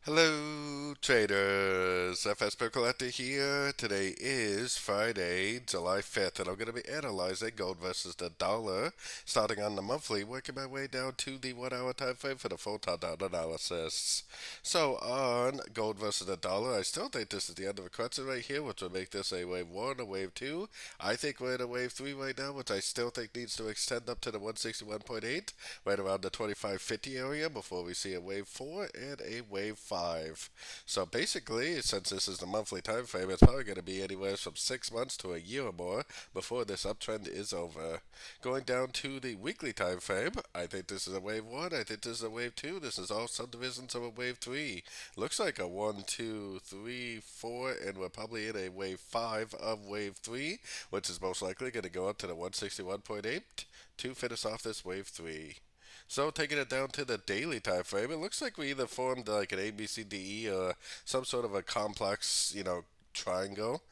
Hello, traders. FX Pip Collector here. Today is Friday, July 5th, and I'm going to be analyzing gold versus the dollar, starting on the monthly, working my way down to the 1 hour time frame for the full top-down analysis. So, on gold versus the dollar, I still think this is the end of a correction right here, which will make this a wave 1, a wave 2. I think we're in a wave 3 right now, which I still think needs to extend up to the 161.8, right around the 25.50 area before we see a wave 4 and a wave 5. So basically, since this is the monthly time frame, it's probably going to be anywhere from 6 months to a year or more before this uptrend is over. Going down to the weekly time frame, I think this is a wave 1, I think this is a wave 2, this is all subdivisions of a wave 3. Looks like a 1, 2, 3, 4, and we're probably in a wave 5 of wave 3, which is most likely going to go up to the 161.8 to finish off this wave 3. So taking it down to the daily time frame, it looks like we either formed like an ABCDE or some sort of a complex, triangle.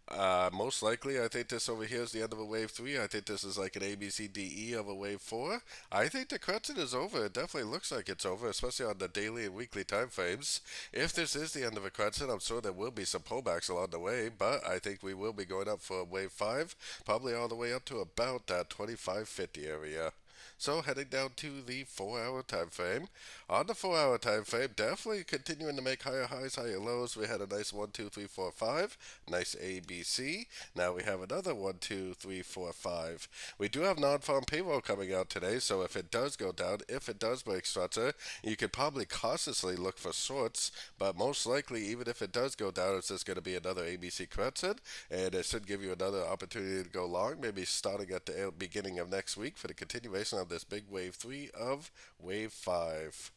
Most likely, I think this over here is the end of a wave 3. I think this is like an ABCDE of a wave 4. I think the correction is over. It definitely looks like it's over, especially on the daily and weekly time frames. If this is the end of a correction, I'm sure there will be some pullbacks along the way, but I think we will be going up for wave 5, probably all the way up to about that 25.50 area. So heading down to the 4 hour time frame. On the 4 hour time frame, definitely continuing to make higher highs, higher lows. We had a nice 1, 2, 3, 4, 5. Nice ABC. Now we have another 1, 2, 3, 4, 5. We do have non-farm payroll coming out today, so if it does go down, if it does break structure, you could probably cautiously look for shorts, but most likely, even if it does go down, it's just going to be another ABC correction, and it should give you another opportunity to go long, maybe starting at the beginning of next week for the continuation of this big wave 3 of wave 5.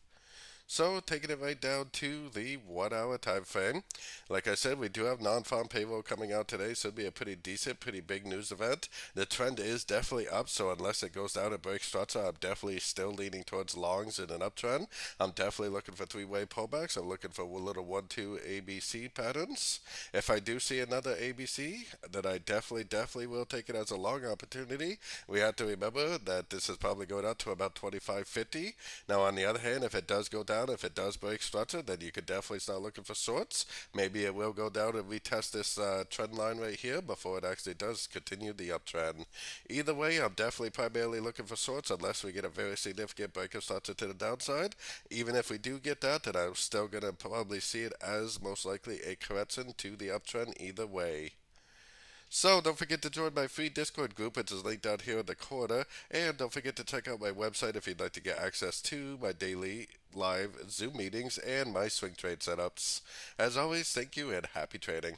So taking it right down to the 1 hour time frame. Like I said, we do have non-farm payroll coming out today, so it'll be a pretty decent, pretty big news event. The trend is definitely up, so unless it goes down and breaks structure, I'm definitely still leaning towards longs in an uptrend. I'm definitely looking for three-way pullbacks. I'm looking for little 1-2 ABC patterns. If I do see another ABC, then I definitely will take it as a long opportunity. We have to remember that this is probably going out to about 25.50. Now, on the other hand, if it does go down, if it does break structure, then you could definitely start looking for shorts. Maybe it will go down and retest this trend line right here before it actually does continue the uptrend. Either way, I'm definitely primarily looking for shorts unless we get a very significant break of structure to the downside. Even if we do get that, then I'm still going to probably see it as most likely a correction to the uptrend either way. So don't forget to join my free Discord group, which is linked down here in the corner. And don't forget to check out my website if you'd like to get access to my daily live Zoom meetings and my swing trade setups. As always, thank you and happy trading.